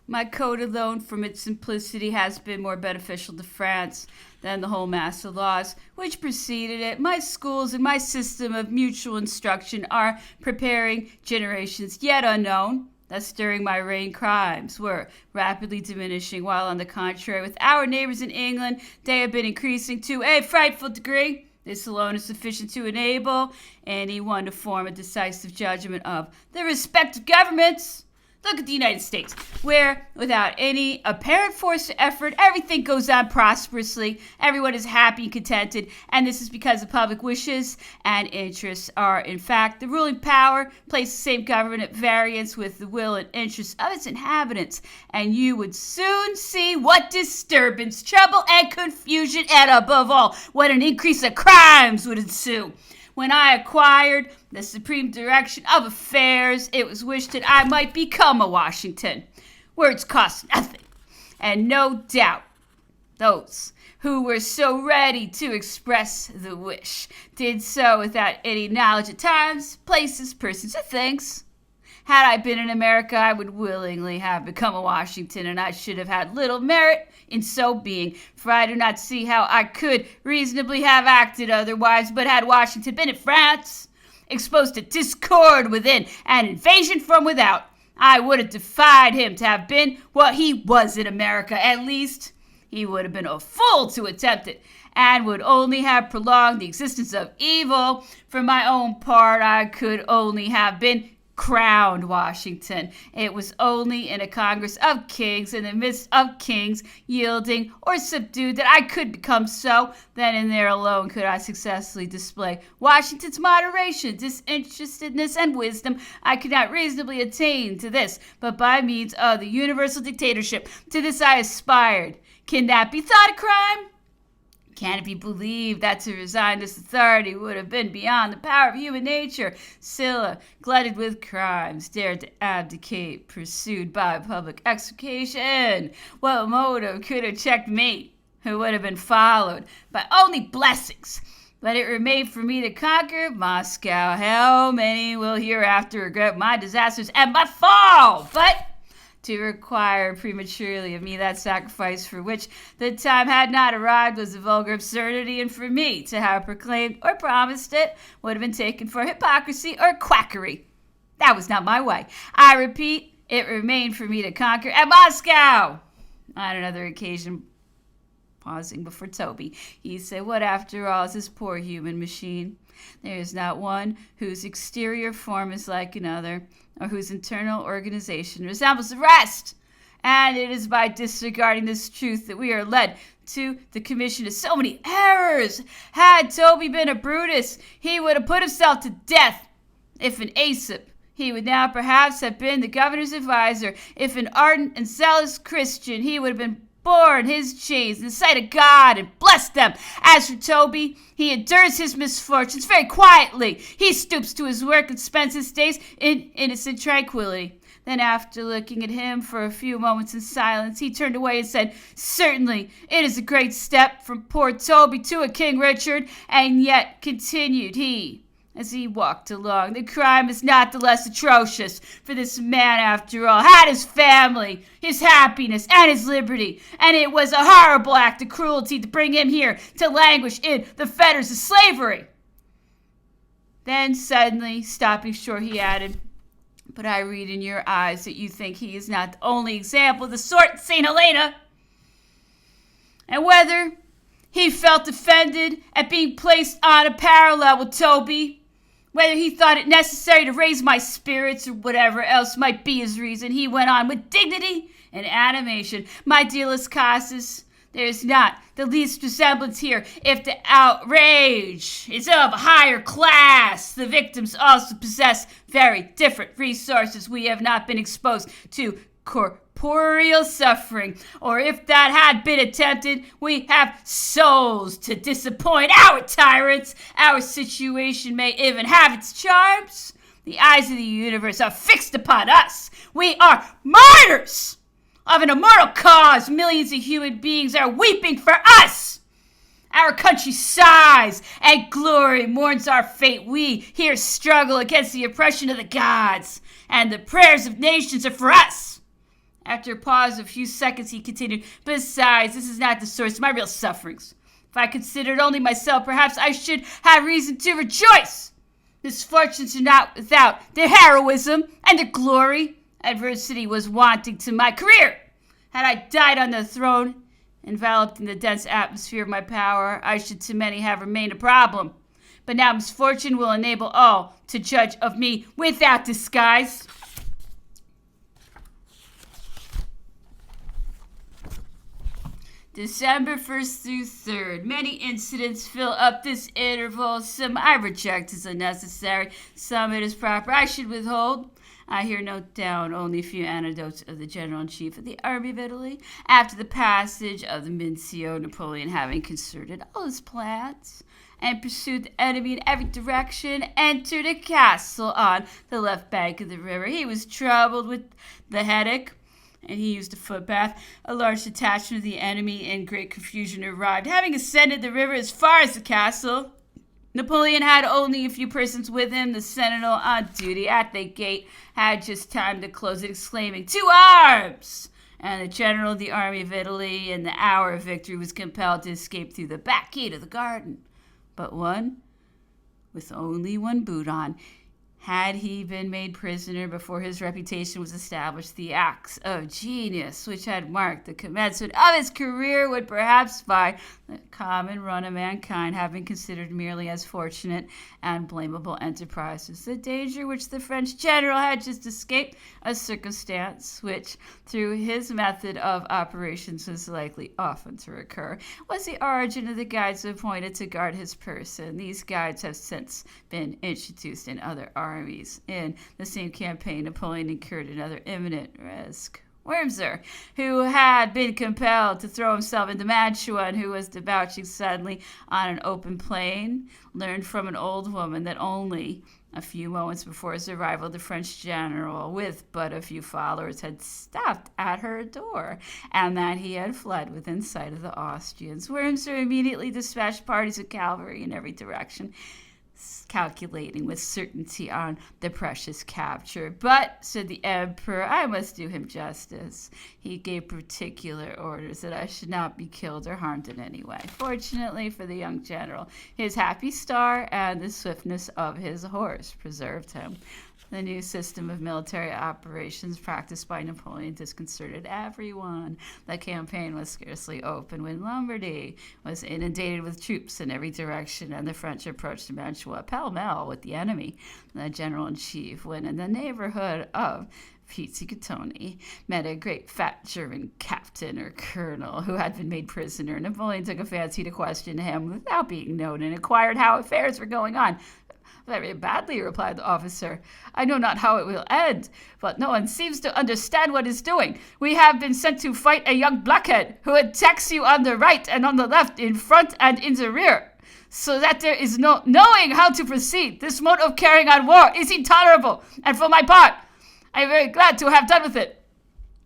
My code alone, from its simplicity, has been more beneficial to France than the whole mass of laws which preceded it. My schools and my system of mutual instruction are preparing generations yet unknown. Thus, during my reign, crimes were rapidly diminishing, while on the contrary, with our neighbors in England, they have been increasing to a frightful degree. This alone is sufficient to enable anyone to form a decisive judgment of the respective governments. Look at the United States, where, without any apparent forced effort, everything goes on prosperously. Everyone is happy and contented, and this is because the public wishes and interests are, in fact, the ruling power. Place the same government at variance with the will and interests of its inhabitants, and you would soon see what disturbance, trouble, and confusion, and above all, what an increase of crimes would ensue. When I acquired the supreme direction of affairs, it was wished that I might become a Washington. Words cost nothing, and no doubt those who were so ready to express the wish did so without any knowledge of times, places, persons, or things. Had I been in America, I would willingly have become a Washington, and I should have had little merit in so being, for I do not see how I could reasonably have acted otherwise. But had Washington been in France, exposed to discord within and invasion from without, I would have defied him to have been what he was in America. At least he would have been a fool to attempt it, and would only have prolonged the existence of evil. For my own part, I could only have been crowned Washington. It was only in a Congress of kings, in the midst of kings, yielding or subdued, that I could become so. Then and there alone could I successfully display Washington's moderation, disinterestedness, and wisdom. I could not reasonably attain to this, but by means of the universal dictatorship. To this I aspired. Can that be thought a crime? Can it be believed that to resign this authority would have been beyond the power of human nature? Sylla, glutted with crimes, dared to abdicate, pursued by public execution. What motive could have checked me, who would have been followed by only blessings? Let it remain for me to conquer Moscow. How many will hereafter regret my disasters and my fall? But to require prematurely of me that sacrifice for which the time had not arrived was a vulgar absurdity, and for me to have proclaimed or promised it would have been taken for hypocrisy or quackery. That was not my way. I repeat, it remained for me to conquer at Moscow. On another occasion, pausing before Toby, he said, what after all is this poor human machine? There is not one whose exterior form is like another, or whose internal organization resembles the rest. And it is by disregarding this truth that we are led to the commission of so many errors. Had Toby been a Brutus, he would have put himself to death. If an Aesop, he would now perhaps have been the governor's advisor. If an ardent and zealous Christian, he would have been borne his chains in the sight of God and blessed them. As for Toby, he endures his misfortunes very quietly. He stoops to his work and spends his days in innocent tranquility. Then, after looking at him for a few moments in silence, he turned away and said, certainly, it is a great step from poor Toby to a King Richard. And yet, continued he, as he walked along, the crime is not the less atrocious, for this man, after all, had his family, his happiness, and his liberty, and it was a horrible act of cruelty to bring him here to languish in the fetters of slavery. Then, suddenly, stopping short, he added, but I read in your eyes that you think he is not the only example of the sort in St. Helena. And whether he felt offended at being placed on a parallel with Toby, whether he thought it necessary to raise my spirits, or whatever else might be his reason, he went on with dignity and animation. My dear Las Casas, there is not the least resemblance here. If the outrage is of a higher class, the victims also possess very different resources. We have not been exposed to corporeal suffering, or if that had been attempted, we have souls to disappoint our tyrants. Our situation may even have its charms. The eyes of the universe are fixed upon us. We are martyrs of an immortal cause. Millions of human beings are weeping for us. Our country sighs and glory mourns our fate. We here struggle against the oppression of the gods, and the prayers of nations are for us. After a pause of a few seconds, he continued, "Besides, this is not the source of my real sufferings. If I considered only myself, perhaps I should have reason to rejoice. Misfortunes are not without their heroism and their glory. Adversity was wanting to my career. Had I died on the throne, enveloped in the dense atmosphere of my power, I should to many have remained a problem. But now misfortune will enable all to judge of me without disguise." December 1st through 3rd. Many incidents fill up this interval. Some I reject as unnecessary. Some it is proper I should withhold. I here note down only a few anecdotes of the General-in-Chief of the Army of Italy. After the passage of the Mincio, Napoleon, having concerted all his plans and pursued the enemy in every direction, entered a castle on the left bank of the river. He was troubled with the headache, and he used a footbath. A large detachment of the enemy in great confusion arrived. Having ascended the river as far as the castle, Napoleon had only a few persons with him. The sentinel on duty at the gate had just time to close it, exclaiming, "To arms!" And the general of the Army of Italy, in the hour of victory, was compelled to escape through the back gate of the garden. But one, with only one boot on, had he been made prisoner before his reputation was established, the acts of genius which had marked the commencement of his career would perhaps by the common run of mankind have been considered merely as fortunate and blamable enterprises. The danger which the French general had just escaped, a circumstance which, through his method of operations, was likely often to recur, was the origin of the guides appointed to guard his person. These guides have since been introduced in other armies. In the same campaign, Napoleon incurred another imminent risk. Wurmser, who had been compelled to throw himself into Mantua and who was debouching suddenly on an open plain, learned from an old woman that only a few moments before his arrival, the French general, with but a few followers, had stopped at her door, and that he had fled within sight of the Austrians. Wurmser immediately dispatched parties of cavalry in every direction, calculating with certainty on the precious capture. "But," said the emperor, "I must do him justice. He gave particular orders that I should not be killed or harmed in any way." Fortunately for the young general, his happy star and the swiftness of his horse preserved him. The new system of military operations practiced by Napoleon disconcerted everyone. The campaign was scarcely open when Lombardy was inundated with troops in every direction, and the French approached Mantua pell-mell with the enemy. The general-in-chief, when in the neighborhood of Pizzicatone, met a great fat German captain or colonel who had been made prisoner. Napoleon took a fancy to question him without being known and inquired how affairs were going on. "Very badly," replied the officer. "I know not how it will end, but no one seems to understand what is doing. We have been sent to fight a young blockhead who attacks you on the right and on the left, in front and in the rear, so that there is no knowing how to proceed. This mode of carrying on war is intolerable, and for my part, I am very glad to have done with it."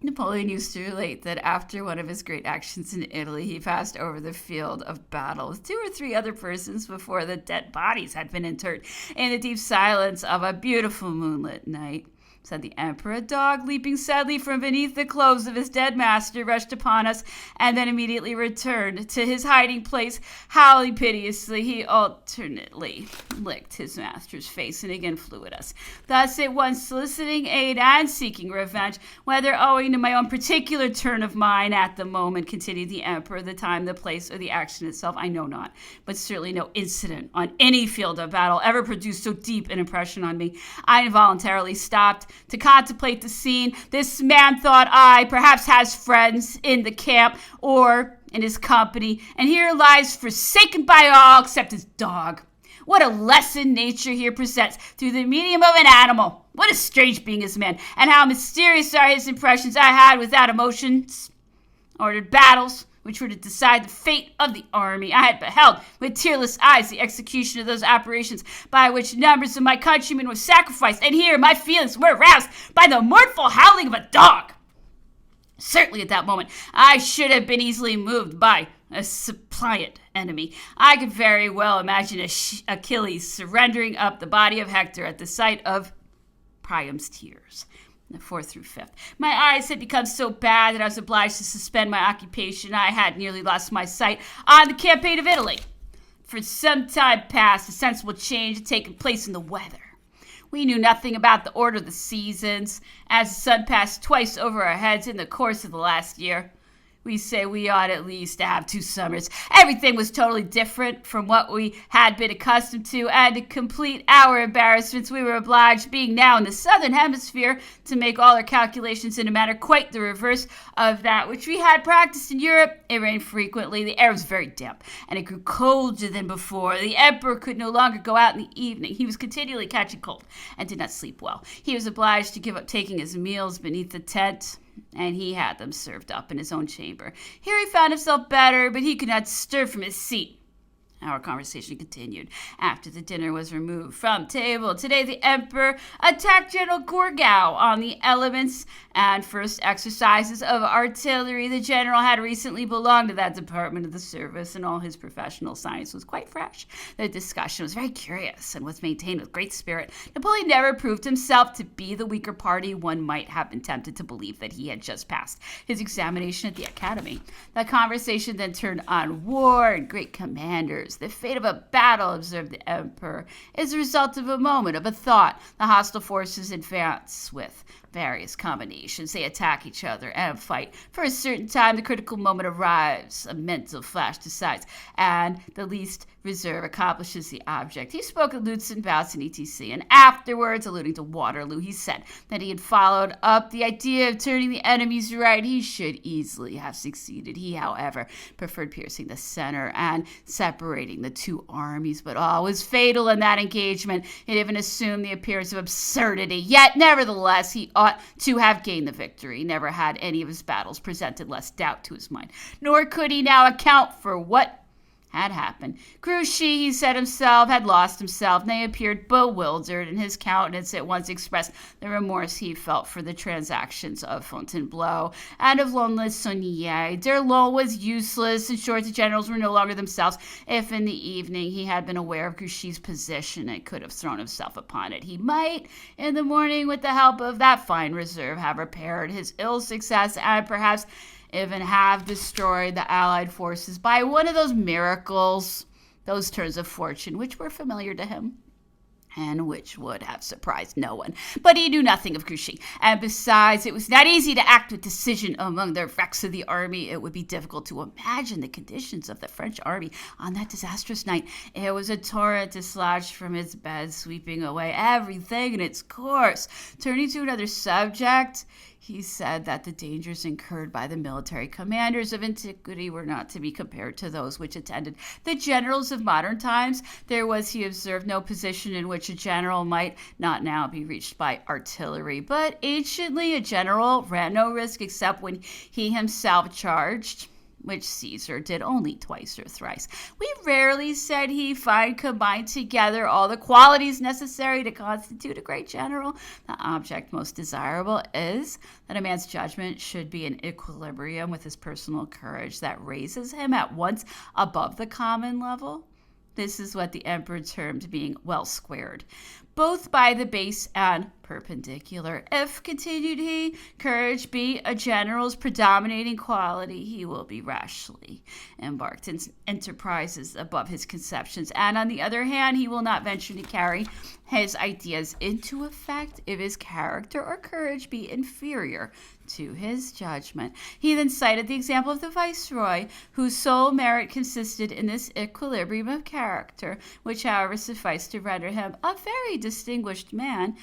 Napoleon used to relate that after one of his great actions in Italy, he passed over the field of battle with 2 or 3 other persons before the dead bodies had been interred in the deep silence of a beautiful moonlit night. Said the emperor, "A dog, leaping sadly from beneath the clothes of his dead master, rushed upon us, and then immediately returned to his hiding place, howling piteously. He alternately licked his master's face and again flew at us, thus at once soliciting aid and seeking revenge. Whether owing to my own particular turn of mind at the moment," continued the emperor, "the time, the place, or the action itself, I know not, but certainly no incident on any field of battle ever produced so deep an impression on me. I involuntarily stopped to contemplate the scene. This man, thought I, perhaps has friends in the camp or in his company, and here lies forsaken by all except his dog. What a lesson nature here presents through the medium of an animal. What a strange being is man, and how mysterious are his impressions. I had, without emotions, ordered battles which were to decide the fate of the army. I had beheld with tearless eyes the execution of those operations by which numbers of my countrymen were sacrificed, and here my feelings were aroused by the mournful howling of a dog. Certainly at that moment I should have been easily moved by a suppliant enemy. I could very well imagine Achilles surrendering up the body of Hector at the sight of Priam's tears. the 4th through 5th. My eyes had become so bad that I was obliged to suspend my occupation. I had nearly lost my sight on the campaign of Italy. For some time past, a sensible change had taken place in the weather. We knew nothing about the order of the seasons, as the sun passed twice over our heads in the course of the last year. We say we ought at least to have 2 summers. Everything was totally different from what we had been accustomed to, and to complete our embarrassments, we were obliged, being now in the southern hemisphere, to make all our calculations in a manner quite the reverse of that which we had practiced in Europe. It rained frequently, the air was very damp, and it grew colder than before. The emperor could no longer go out in the evening. He was continually catching cold, and did not sleep well. He was obliged to give up taking his meals beneath the tent, and he had them served up in his own chamber. Here he found himself better, but he could not stir from his seat. Our conversation continued after the dinner was removed from table. Today the emperor attacked General Gourgaud on the elements and first exercises of artillery. The general had recently belonged to that department of the service, and all his professional science was quite fresh. The discussion was very curious and was maintained with great spirit. Napoleon never proved himself to be the weaker party. One might have been tempted to believe that he had just passed his examination at the academy. The conversation then turned on war and great commanders. The fate of a battle, observed the emperor, is the result of a moment, of a thought. The hostile forces advance with various combinations. They attack each other and fight. For a certain time, the critical moment arrives. A mental flash decides, and the least reserve accomplishes the object. He spoke of Lutzen, bouts, and etc. And afterwards, alluding to Waterloo, he said that he had followed up the idea of turning the enemy's right. He should easily have succeeded. He, however, preferred piercing the center and separating the 2 armies, but all was fatal in that engagement. It even assumed the appearance of absurdity. Yet, nevertheless, he ought to have gained the victory. Never had any of his battles presented less doubt to his mind, nor could he now account for what had happened. Grouchy, he said himself, had lost himself. They appeared bewildered, and his countenance at once expressed the remorse he felt for the transactions of Fontainebleau and of Lons-le-Saunier. D'Erlon was useless. In short, the generals were no longer themselves. If in the evening he had been aware of Grouchy's position and could have thrown himself upon it, he might, in the morning, with the help of that fine reserve, have repaired his ill success and perhaps even have destroyed the Allied forces by one of those miracles, those turns of fortune which were familiar to him and which would have surprised no one. But he knew nothing of Grouchy, and besides, it was not easy to act with decision among the wrecks of the army. It would be difficult to imagine the conditions of the French army on that disastrous night. It was a torrent dislodged from its bed, sweeping away everything in its course. Turning to another subject, he said that the dangers incurred by the military commanders of antiquity were not to be compared to those which attended the generals of modern times. There was, he observed, no position in which a general might not now be reached by artillery. But anciently, a general ran no risk except when he himself charged, which Caesar did only twice or thrice. We rarely, said he, find combined together all the qualities necessary to constitute a great general. The object most desirable is that a man's judgment should be in equilibrium with his personal courage, that raises him at once above the common level. This is what the emperor termed being well squared, both by the base and perpendicular. If, continued he, courage be a general's predominating quality, he will be rashly embarked in enterprises above his conceptions, and on the other hand, he will not venture to carry his ideas into effect if his character or courage be inferior to his judgment. He then cited the example of the viceroy, whose sole merit consisted in this equilibrium of character, which, however, sufficed to render him a very distinguished man.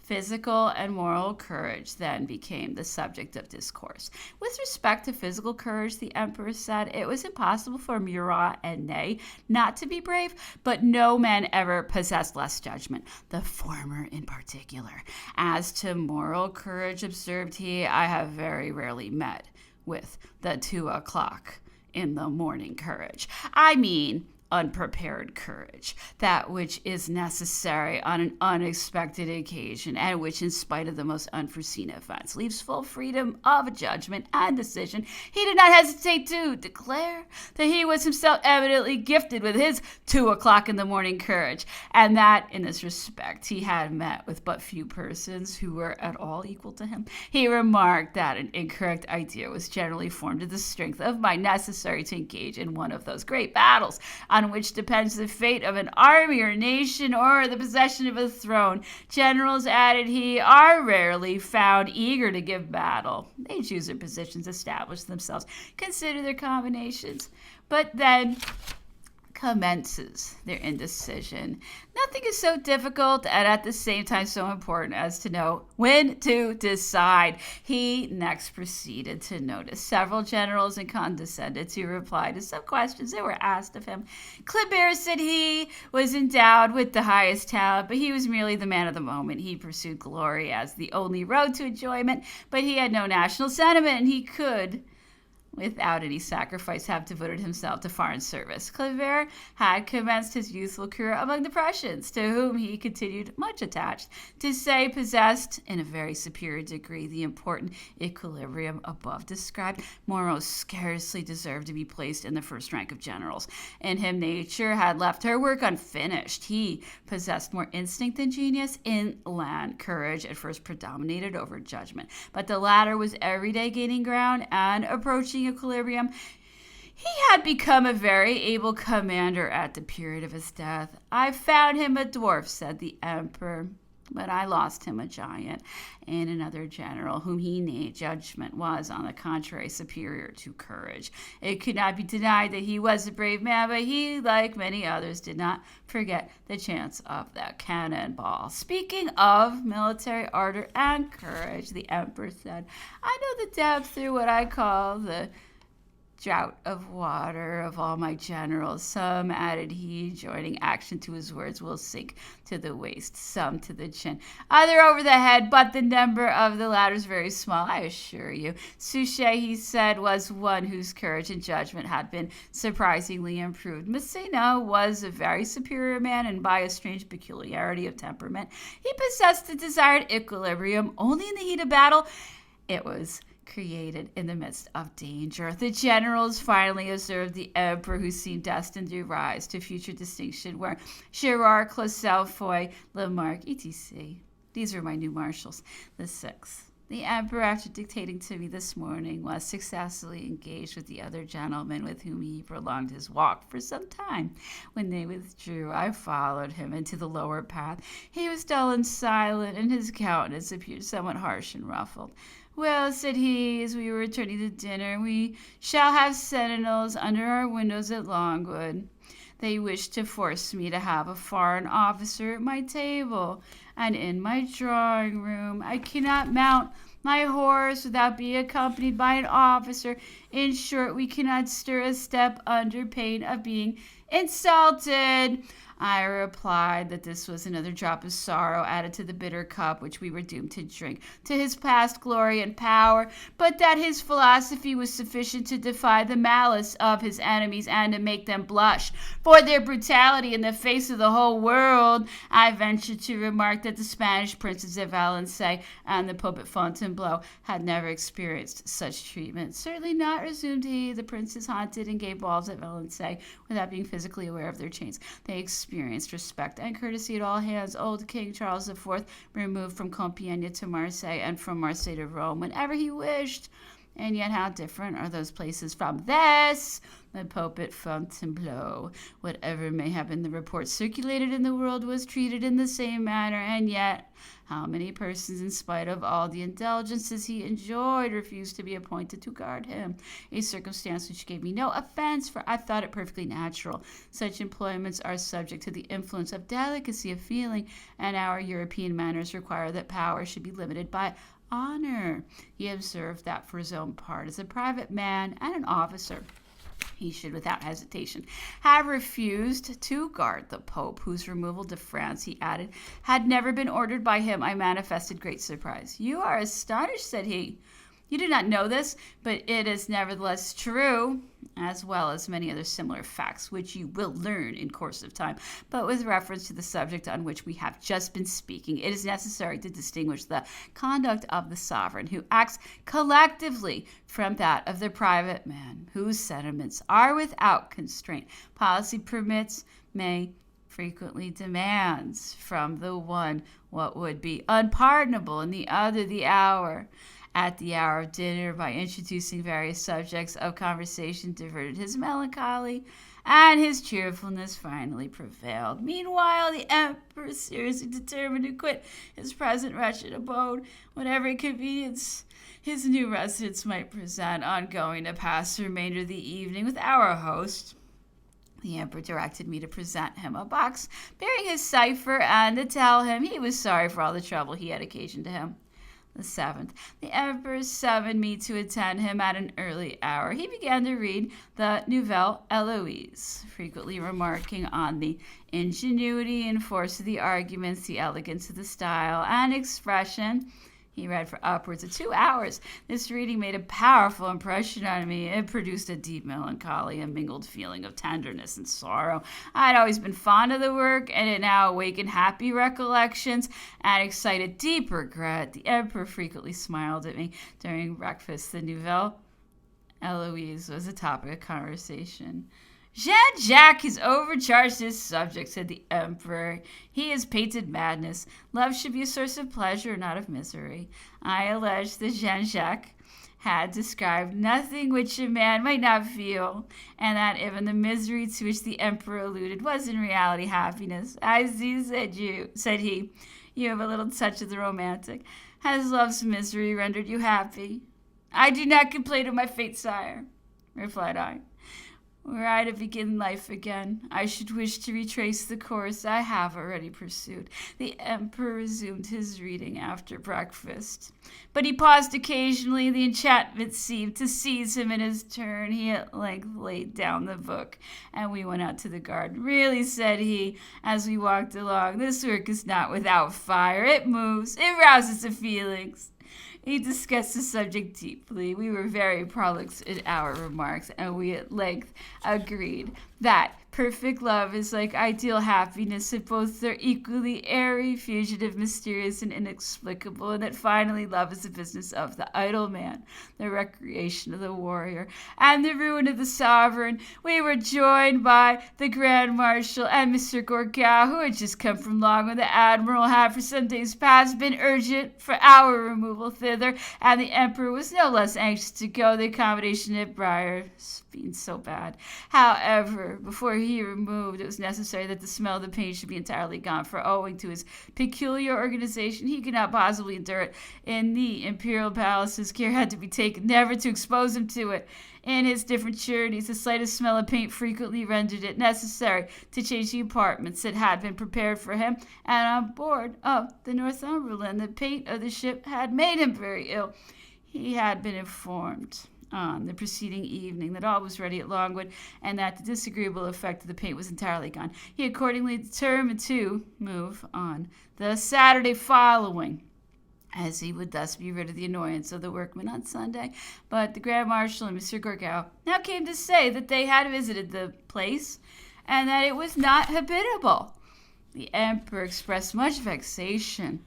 Physical and moral courage then became the subject of discourse. With respect to physical courage, the emperor said it was impossible for Murat and Ney not to be brave, but no men ever possessed less judgment, the former in particular. As to moral courage, observed he, I have very rarely met with the 2 o'clock in the morning courage. I mean, unprepared courage, that which is necessary on an unexpected occasion, and which, in spite of the most unforeseen events, leaves full freedom of judgment and decision. He did not hesitate to declare that he was himself eminently gifted with his 2 o'clock in the morning courage, and that, in this respect, he had met with but few persons who were at all equal to him. He remarked that an incorrect idea was generally formed of the strength of mind necessary to engage in one of those great battles on which depends the fate of an army or nation or the possession of a throne. Generals, added he, are rarely found eager to give battle. They choose their positions, establish themselves, consider their combinations, but then commences their indecision. Nothing is so difficult and at the same time so important as to know when to decide. He next proceeded to notice several generals and condescended to reply to some questions that were asked of him. Kleber, said he, was endowed with the highest talent, but he was merely the man of the moment. He pursued glory as the only road to enjoyment, but he had no national sentiment, and he could, without any sacrifice, have devoted himself to foreign service. Kleber had commenced his youthful career among the Prussians, to whom he continued much attached, to say possessed in a very superior degree the important equilibrium above described. Moreau scarcely deserved to be placed in the first rank of generals. In him nature had left her work unfinished. He possessed more instinct than genius. Inland courage at first predominated over judgment, but the latter was every day gaining ground and approaching equilibrium. He had become a very able commander at the period of his death. I found him a dwarf, said the emperor, but I lost him a giant. And another general, whom he named judgment, was, on the contrary, superior to courage. It could not be denied that he was a brave man, but he, like many others, did not forget the chance of that cannonball. Speaking of military ardor and courage, the emperor said, I know the depth through what I call the draught of water of all my generals. Some, added he, joining action to his words, will sink to the waist, some to the chin, other over the head, but the number of the latter is very small, I assure you. Suchet, he said, was one whose courage and judgment had been surprisingly improved. Massena was a very superior man, and by a strange peculiarity of temperament, he possessed the desired equilibrium only in the heat of battle. It was created in the midst of danger. The generals finally observed the emperor, who seemed destined to rise to future distinction, where Girard, Clausel, Foy, Lamarck, etc. These were my new marshals. The sixth. The emperor, after dictating to me this morning, was successfully engaged with the other gentlemen, with whom he prolonged his walk for some time. When they withdrew, I followed him into the lower path. He was dull and silent, and his countenance appeared somewhat harsh and ruffled. Well, said he, as we were returning to dinner, we shall have sentinels under our windows at Longwood. They wish to force me to have a foreign officer at my table and in my drawing room. I cannot mount my horse without being accompanied by an officer. In short, we cannot stir a step under pain of being insulted. I replied that this was another drop of sorrow added to the bitter cup which we were doomed to drink to his past glory and power, but that his philosophy was sufficient to defy the malice of his enemies and to make them blush for their brutality in the face of the whole world. I ventured to remark that the Spanish princes at Valenciennes and the Pope at Fontainebleau had never experienced such treatment. Certainly not, resumed he. The princes haunted and gave balls at Valenciennes without being physically aware of their chains. They experienced respect and courtesy at all hands. Old King Charles IV removed from Compiègne to Marseille and from Marseille to Rome whenever he wished. And yet how different are those places from this? The Pope at Fontainebleau, whatever may have been the report circulated in the world, was treated in the same manner, and yet how many persons, in spite of all the indulgences he enjoyed, refused to be appointed to guard him, a circumstance which gave me no offense, for I thought it perfectly natural. Such employments are subject to the influence of delicacy of feeling, and our European manners require that power should be limited by honor. He observed that for his own part, as a private man and an officer, he should without hesitation have refused to guard the Pope, whose removal to France, he added, had never been ordered by him. I manifested great surprise. You are astonished, said he. You do not know this, but it is nevertheless true. as well as many other similar facts, which you will learn in course of time. But with reference to the subject on which we have just been speaking, it is necessary to distinguish the conduct of the sovereign who acts collectively from that of the private man, whose sentiments are without constraint. Policy permits, may frequently demands from the one what would be unpardonable, and the other the hour. At the hour of dinner, by introducing various subjects of conversation, diverted his melancholy, and his cheerfulness finally prevailed. Meanwhile, the emperor, seriously determined to quit his present wretched abode, whatever inconvenience his new residence might present, on going to pass the remainder of the evening with our host. The emperor directed me to present him a box bearing his cipher, and to tell him he was sorry for all the trouble he had occasioned to him. The 7th, the emperor summoned me to attend him at an early hour. He began to read the Nouvelle Eloise, frequently remarking on the ingenuity and force of the arguments, the elegance of the style and expression. He read for upwards of 2 hours. This reading made a powerful impression on me. It produced a deep melancholy, a mingled feeling of tenderness and sorrow. I had always been fond of the work, and it now awakened happy recollections and excited deep regret. The emperor frequently smiled at me during breakfast. The Nouvelle Eloise was a topic of conversation. Jean-Jacques has overcharged his subject, said the emperor. He has painted madness. Love should be a source of pleasure, not of misery. I alleged that Jean-Jacques had described nothing which a man might not feel, and that even the misery to which the emperor alluded was in reality happiness. I see, said he. You have a little touch of the romantic. Has love's misery rendered you happy? I do not complain of my fate, sire, replied I. Were I to begin life again, I should wish to retrace the course I have already pursued. The emperor resumed his reading after breakfast, but he paused occasionally. The enchantment seemed to seize him in his turn. He at length laid down the book, and we went out to the garden. Really, said he, as we walked along, this work is not without fire. It moves, it rouses the feelings. He discussed the subject deeply. We were very prolix in our remarks, and we at length agreed that perfect love is like ideal happiness, that both are equally airy, fugitive, mysterious, and inexplicable, and that finally love is the business of the idle man, the recreation of the warrior, and the ruin of the sovereign. We were joined by the Grand Marshal and Mr. Gourgaud, who had just come from Long, where the Admiral had for some days past been urgent for our removal thither, and the Emperor was no less anxious to go, the accommodation at Briars being so bad. However, before he removed, it was necessary that the smell of the paint should be entirely gone, for owing to his peculiar organization, he could not possibly endure it. In the imperial palaces, care had to be taken never to expose him to it. In his different journeys, the slightest smell of paint frequently rendered it necessary to change the apartments that had been prepared for him, and on board of the Northumberland, the paint of the ship had made him very ill. He had been informed on the preceding evening that all was ready at Longwood, and that the disagreeable effect of the paint was entirely gone. He accordingly determined to move on the Saturday following, as he would thus be rid of the annoyance of the workmen on Sunday. But the Grand Marshal and Monsieur Gourgaud now came to say that they had visited the place, and that it was not habitable. The Emperor expressed much vexation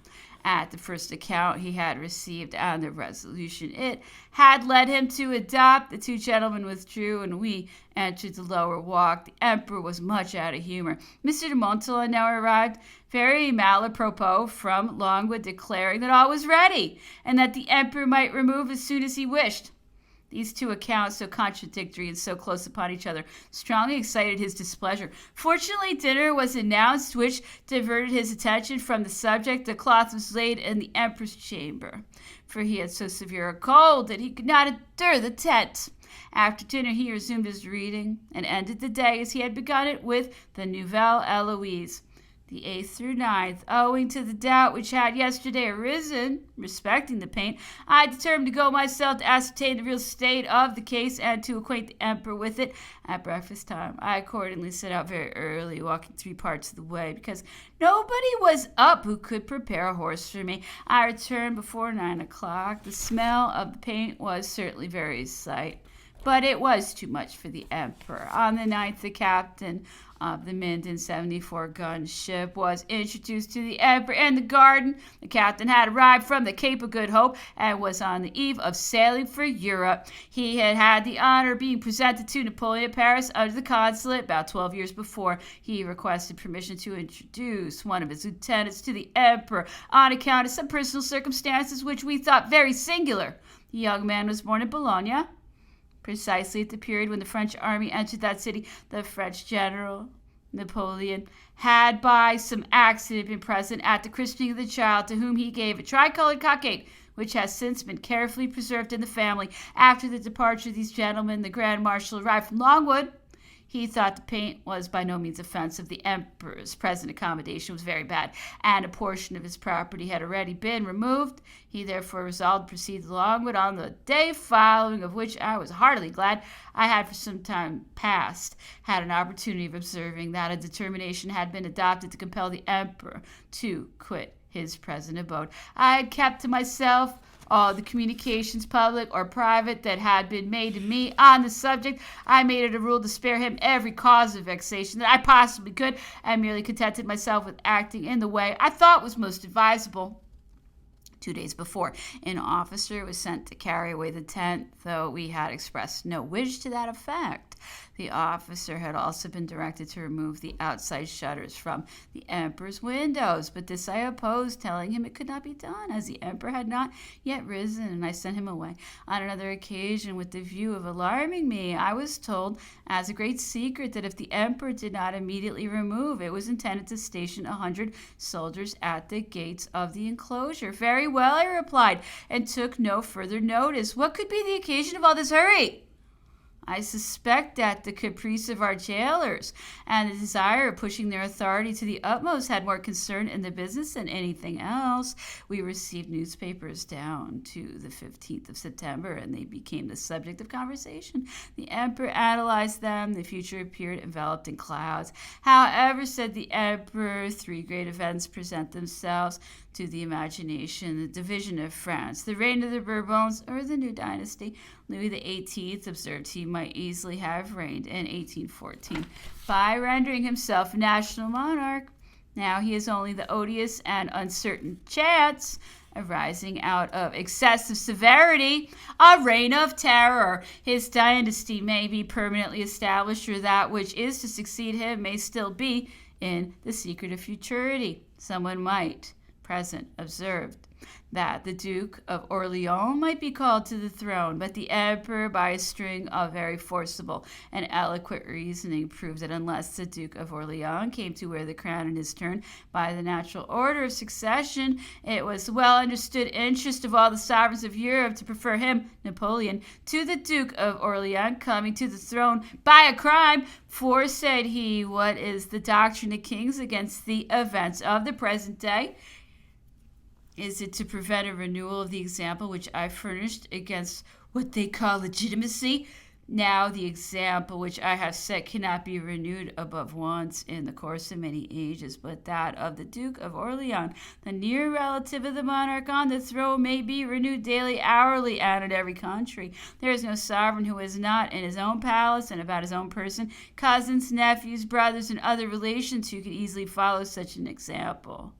at the first account he had received and the resolution it had led him to adopt. The two gentlemen withdrew, and we entered the lower walk. The Emperor was much out of humor. Mr. de Montaiglon now arrived, very malapropos from Longwood, declaring that all was ready, and that the Emperor might remove as soon as he wished. These two accounts, so contradictory and so close upon each other, strongly excited his displeasure. Fortunately, dinner was announced, which diverted his attention from the subject. The cloth was laid in the Emperor's chamber, for he had so severe a cold that he could not endure the tent. After dinner, he resumed his reading, and ended the day as he had begun it, with the Nouvelle Eloise. The 8th through 9th, owing to the doubt which had yesterday arisen respecting the paint, I determined to go myself to ascertain the real state of the case, and to acquaint the Emperor with it at breakfast time. I accordingly set out very early, walking 3 parts of the way, because nobody was up who could prepare a horse for me. I returned before 9 o'clock. The smell of the paint was certainly very slight, But it was too much for the emperor. On the 9th, the captain of the Minden 74-gun ship was introduced to the emperor in the garden. The captain had arrived from the Cape of Good Hope and was on the eve of sailing for Europe. He had had the honor of being presented to Napoleon at Paris under the consulate about 12 years before. He requested permission to introduce one of his lieutenants to the emperor on account of some personal circumstances which we thought very singular. The young man was born in Bologna, precisely at the period when the French army entered that city. The French general, Napoleon, had by some accident been present at the christening of the child, to whom he gave a tricolored cockade, which has since been carefully preserved in the family. After the departure of these gentlemen, the Grand Marshal arrived from Longwood. He thought the paint was by no means offensive. The emperor's present accommodation was very bad, and a portion of his property had already been removed. He therefore resolved to proceed to Longwood on the day following, of which I was heartily glad. I had for some time past had an opportunity of observing that a determination had been adopted to compel the emperor to quit his present abode. I had kept to myself all the communications, public or private, that had been made to me on the subject. I made it a rule to spare him every cause of vexation that I possibly could, and merely contented myself with acting in the way I thought was most advisable. 2 days before, an officer was sent to carry away the tent, though we had expressed no wish to that effect. The officer had also been directed to remove the outside shutters from the emperor's windows, but this I opposed, telling him it could not be done, as the emperor had not yet risen, and I sent him away. On another occasion, with the view of alarming me, I was told, as a great secret, that if the emperor did not immediately remove, it was intended to station 100 soldiers at the gates of the enclosure. Very well, I replied, and took no further notice. What could be the occasion of all this hurry? I suspect that the caprice of our jailers and the desire of pushing their authority to the utmost had more concern in the business than anything else. We received newspapers down to the 15th of September, and they became the subject of conversation. The emperor analyzed them. The future appeared enveloped in clouds. However, said the emperor, 3 great events present themselves to the imagination: the division of France, the reign of the Bourbons, or the new dynasty. Louis XVIII observed he might easily have reigned in 1814 by rendering himself national monarch. Now he has only the odious and uncertain chance, arising out of excessive severity, a reign of terror. His dynasty may be permanently established, or that which is to succeed him may still be in the secret of futurity. Someone might present observed that the Duke of Orleans might be called to the throne, but the emperor, by a string of very forcible and eloquent reasoning, proved that unless the Duke of Orleans came to wear the crown in his turn by the natural order of succession, it was the well understood interest of all the sovereigns of Europe to prefer him, Napoleon, to the Duke of Orleans coming to the throne by a crime. For, said he, what is the doctrine of kings against the events of the present day? Is it to prevent a renewal of the example which I furnished against what they call legitimacy? Now the example which I have set cannot be renewed above once in the course of many ages, but that of the Duke of Orleans, the near relative of the monarch on the throne, may be renewed daily, hourly, and in every country. There is no sovereign who is not in his own palace and about his own person, cousins, nephews, brothers, and other relations who could easily follow such an example,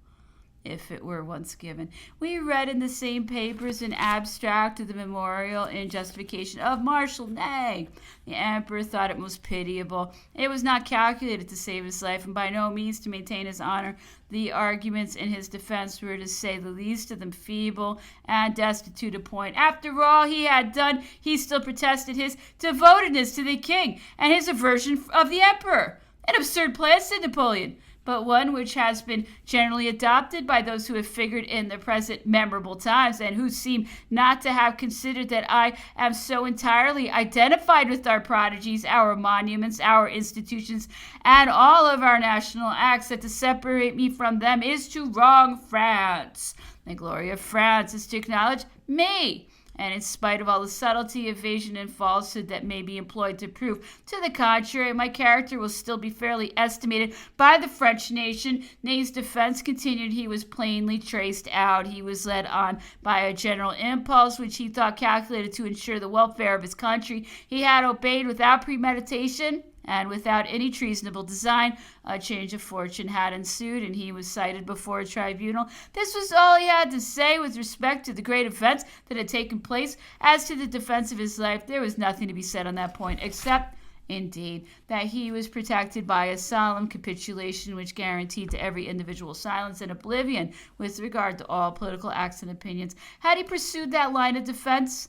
if it were once given. We read in the same papers an abstract of the memorial in justification of Marshal Ney. The emperor thought it most pitiable. It was not calculated to save his life, and by no means to maintain his honor. The arguments in his defense were, to say the least of them, feeble and destitute of point. After all he had done, he still protested his devotedness to the king and his aversion of the emperor. An absurd plan, said Napoleon, but one which has been generally adopted by those who have figured in the present memorable times, and who seem not to have considered that I am so entirely identified with our prodigies, our monuments, our institutions, and all of our national acts, that to separate me from them is to wrong France. The glory of France is to acknowledge me, And in spite of all the subtlety, evasion, and falsehood that may be employed to prove to the contrary, my character will still be fairly estimated by the French nation. Ney's defense continued. He was plainly traced out. He was led on by a general impulse which he thought calculated to ensure the welfare of his country. He had obeyed without premeditation and without any treasonable design. A change of fortune had ensued, and he was cited before a tribunal. This was all he had to say with respect to the great events that had taken place. As to the defense of his life, there was nothing to be said on that point, except, indeed, that he was protected by a solemn capitulation which guaranteed to every individual silence and oblivion with regard to all political acts and opinions. Had he pursued that line of defense,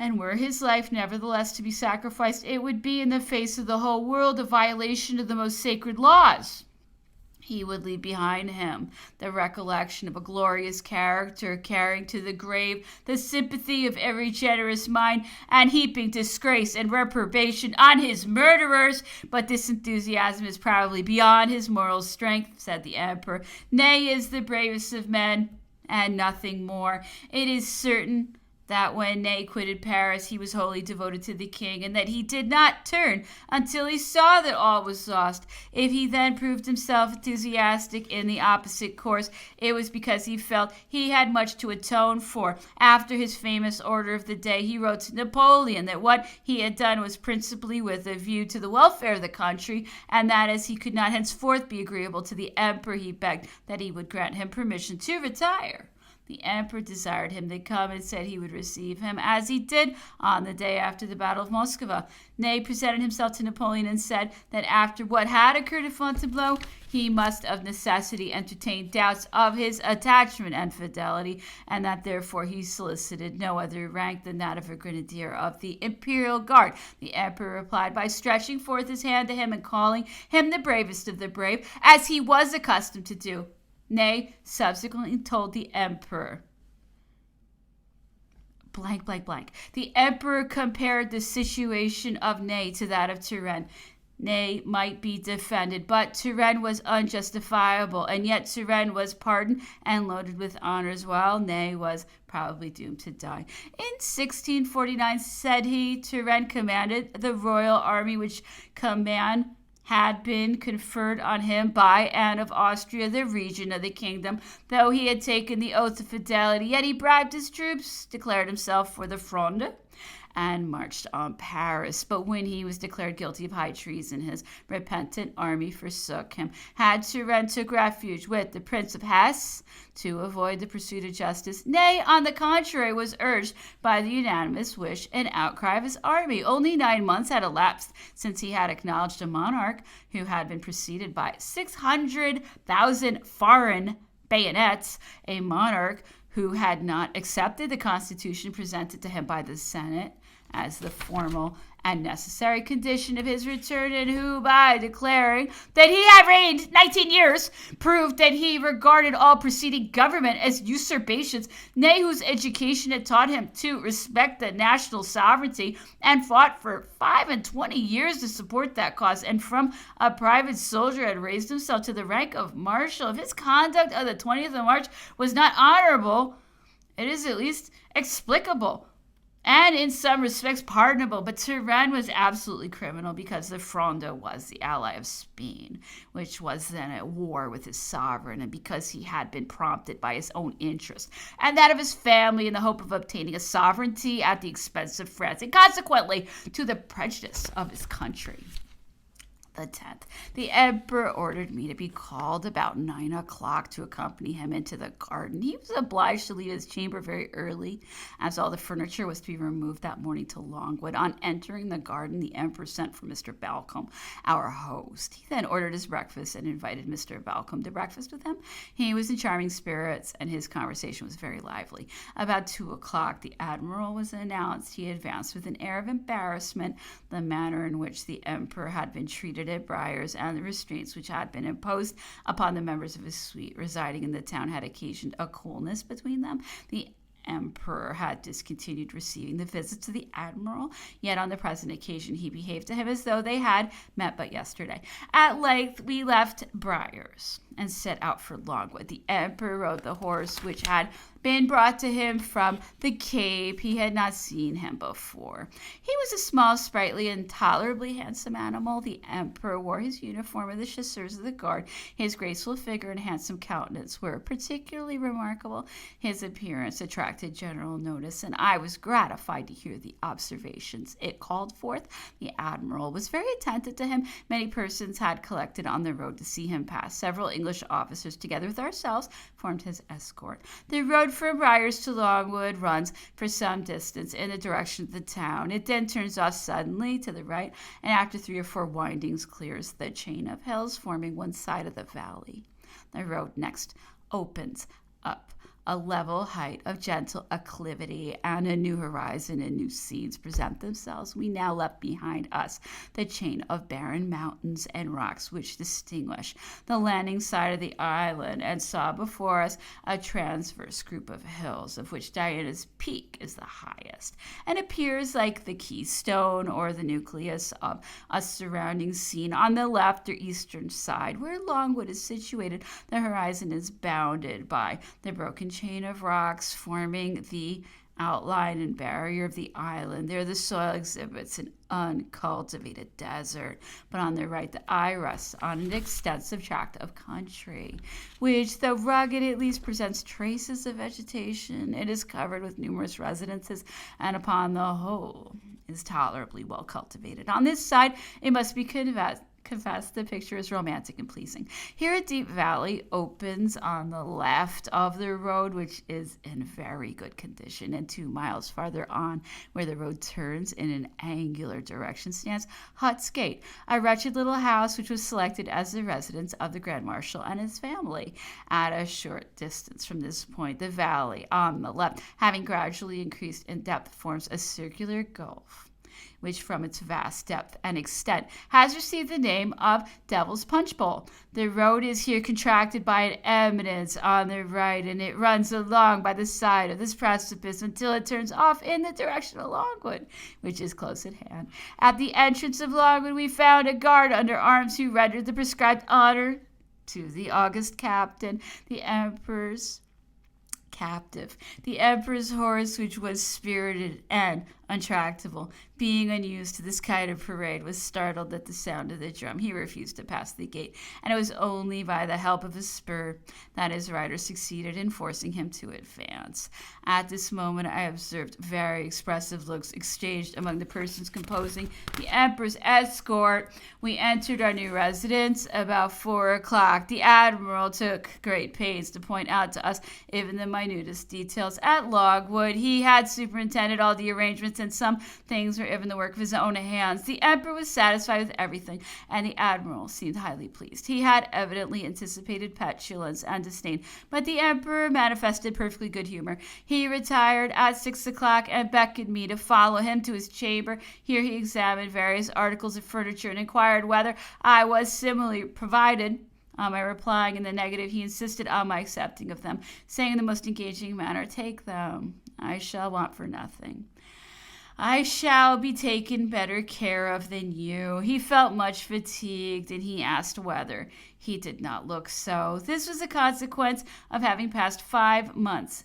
and were his life nevertheless to be sacrificed, it would be in the face of the whole world a violation of the most sacred laws. He would leave behind him the recollection of a glorious character, carrying to the grave the sympathy of every generous mind, and heaping disgrace and reprobation on his murderers. But this enthusiasm is probably beyond his moral strength, said the emperor. Ney is the bravest of men, and nothing more. It is certain that when Ney quitted Paris, he was wholly devoted to the king, and that he did not turn until he saw that all was lost. If he then proved himself enthusiastic in the opposite course, it was because he felt he had much to atone for. After his famous order of the day, he wrote to Napoleon that what he had done was principally with a view to the welfare of the country, and that as he could not henceforth be agreeable to the emperor, he begged that he would grant him permission to retire. The emperor desired him to come and said he would receive him, as he did on the day after the Battle of Moskva. Ney presented himself to Napoleon and said that after what had occurred at Fontainebleau, he must of necessity entertain doubts of his attachment and fidelity, and that therefore he solicited no other rank than that of a grenadier of the Imperial Guard. The emperor replied by stretching forth his hand to him and calling him the bravest of the brave, as he was accustomed to do. Ney subsequently told the emperor, blank, blank, blank. The emperor compared the situation of Ney to that of Turenne. Ney might be defended, but Turenne was unjustifiable, and yet Turenne was pardoned and loaded with honors, while Ney was probably doomed to die. In 1649, said he, Turenne commanded the royal army, which command had been conferred on him by Anne of Austria, the regent of the kingdom. Though he had taken the oath of fidelity, yet he bribed his troops, declared himself for the Fronde, and marched on Paris. But when he was declared guilty of high treason, his repentant army forsook him. Had Turenne took refuge with the Prince of Hesse to avoid the pursuit of justice. Ney, on the contrary, was urged by the unanimous wish and outcry of his army. Only 9 months had elapsed since he had acknowledged a monarch who had been preceded by 600,000 foreign bayonets, a monarch who had not accepted the constitution presented to him by the Senate as the formal and necessary condition of his return, and who, by declaring that he had reigned 19 years, proved that he regarded all preceding government as usurpations. Ney, whose education had taught him to respect the national sovereignty, and fought for 25 years to support that cause, and from a private soldier had raised himself to the rank of marshal. If his conduct of the 20th of March was not honorable, it is at least explicable, and in some respects pardonable. But Turenne was absolutely criminal because the Fronde was the ally of Spain, which was then at war with his sovereign, and because he had been prompted by his own interest and that of his family in the hope of obtaining a sovereignty at the expense of France, and consequently to the prejudice of his country. The 10th, the emperor ordered me to be called about 9 o'clock to accompany him into the garden. He was obliged to leave his chamber very early, as all the furniture was to be removed that morning to Longwood. On entering the garden, the emperor sent for Mr. Balcombe, our host. He then ordered his breakfast and invited Mr. Balcombe to breakfast with him. He was in charming spirits, and his conversation was very lively. About 2 o'clock, the admiral was announced. He advanced with an air of embarrassment. The manner in which the emperor had been treated at Briars and the restraints which had been imposed upon the members of his suite residing in the town had occasioned a coolness between them. The emperor had discontinued receiving the visits of the admiral, yet on the present occasion he behaved to him as though they had met but yesterday. At length we left Briars and set out for Longwood. The emperor rode the horse which had been brought to him from the Cape. He had not seen him before. He was a small, sprightly, and tolerably handsome animal. The emperor wore his uniform of the chasseurs of the guard. His graceful figure and handsome countenance were particularly remarkable. His appearance attracted general notice, and I was gratified to hear the observations it called forth. The admiral was very attentive to him. Many persons had collected on the road to see him pass. Several English officers, together with ourselves, formed his escort. The road from Briars to Longwood runs for some distance in the direction of the town. It then turns off suddenly to the right, and after 3 or 4 windings clears the chain of hills forming one side of the valley. The road next opens up a level height of gentle acclivity, and a new horizon and new scenes present themselves. We now left behind us the chain of barren mountains and rocks which distinguish the landing side of the island, and saw before us a transverse group of hills, of which Diana's Peak is the highest, and appears like the keystone or the nucleus of a surrounding scene. On the left or eastern side, where Longwood is situated, the horizon is bounded by the broken chain of rocks forming the outline and barrier of the island. There the soil exhibits an uncultivated desert, but on the right the eye rests on an extensive tract of country, which, though rugged, at least presents traces of vegetation. It is covered with numerous residences, and upon the whole is tolerably well cultivated. On this side, it must be confessed, the picture is romantic and pleasing. Here a deep valley opens on the left of the road, which is in very good condition, and 2 miles farther on, where the road turns in an angular direction, stands Hut's Gate, a wretched little house which was selected as the residence of the Grand Marshal and his family. At a short distance from this point, the valley on the left, having gradually increased in depth, forms a circular gulf, which from its vast depth and extent has received the name of Devil's Punch Bowl. The road is here contracted by an eminence on the right, and it runs along by the side of this precipice until it turns off in the direction of Longwood, which is close at hand. At the entrance of Longwood we found a guard under arms who rendered the prescribed honor to the august captain, the emperor's captive. The emperor's horse, which was spirited and untractable, being unused to this kind of parade, was startled at the sound of the drum. He refused to pass the gate, and it was only by the help of a spur that his rider succeeded in forcing him to advance. At this moment I observed very expressive looks exchanged among the persons composing the emperor's escort. We entered our new residence about 4 o'clock. The admiral took great pains to point out to us even the minutest details. At Longwood he had superintended all the arrangements, and some things were even the work of his own hands. The emperor was satisfied with everything, and the admiral seemed highly pleased. He had evidently anticipated petulance and disdain, but the emperor manifested perfectly good humor. He retired at 6 o'clock and beckoned me to follow him to his chamber. Here he examined various articles of furniture and inquired whether I was similarly provided. On my replying in the negative, he insisted on my accepting of them, saying in the most engaging manner, "Take them. I shall want for nothing. I shall be taken better care of than you." He felt much fatigued, and he asked whether he did not look so. This was a consequence of having passed 5 months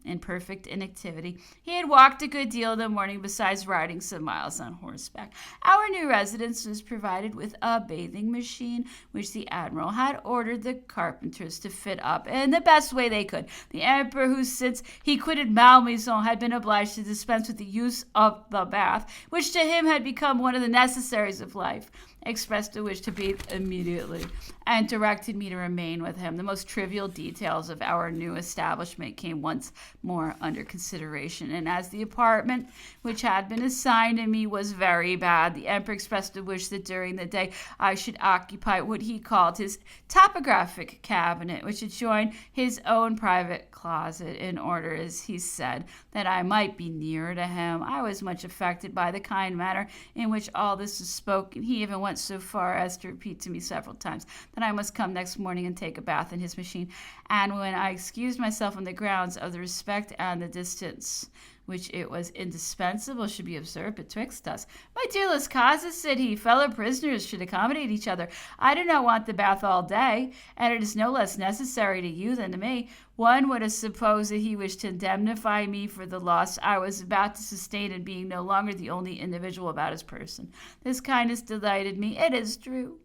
in perfect inactivity. He had walked a good deal in the morning, besides riding some miles on horseback. Our new residence was provided with a bathing machine, which the admiral had ordered the carpenters to fit up in the best way they could. The emperor, who since he quitted Malmaison had been obliged to dispense with the use of the bath, which to him had become one of the necessaries of life, expressed a wish to bathe immediately, and directed me to remain with him. The most trivial details of our new establishment came once more under consideration, and as the apartment which had been assigned to me was very bad, the emperor expressed a wish that during the day I should occupy what he called his topographic cabinet, which adjoined his own private closet, in order, as he said, that I might be nearer to him. I was much affected by the kind manner in which all this was spoken. He even went so far as to repeat to me several times that I must come next morning and take a bath in his machine, and when I excused myself on the grounds of the respect and the distance which it was indispensable should be observed betwixt us. My dear Las Casas, said he, fellow prisoners should accommodate each other. I do not want the bath all day, and it is no less necessary to you than to me. One would have supposed that he wished to indemnify me for the loss I was about to sustain in being no longer the only individual about his person. This kindness delighted me, it is true,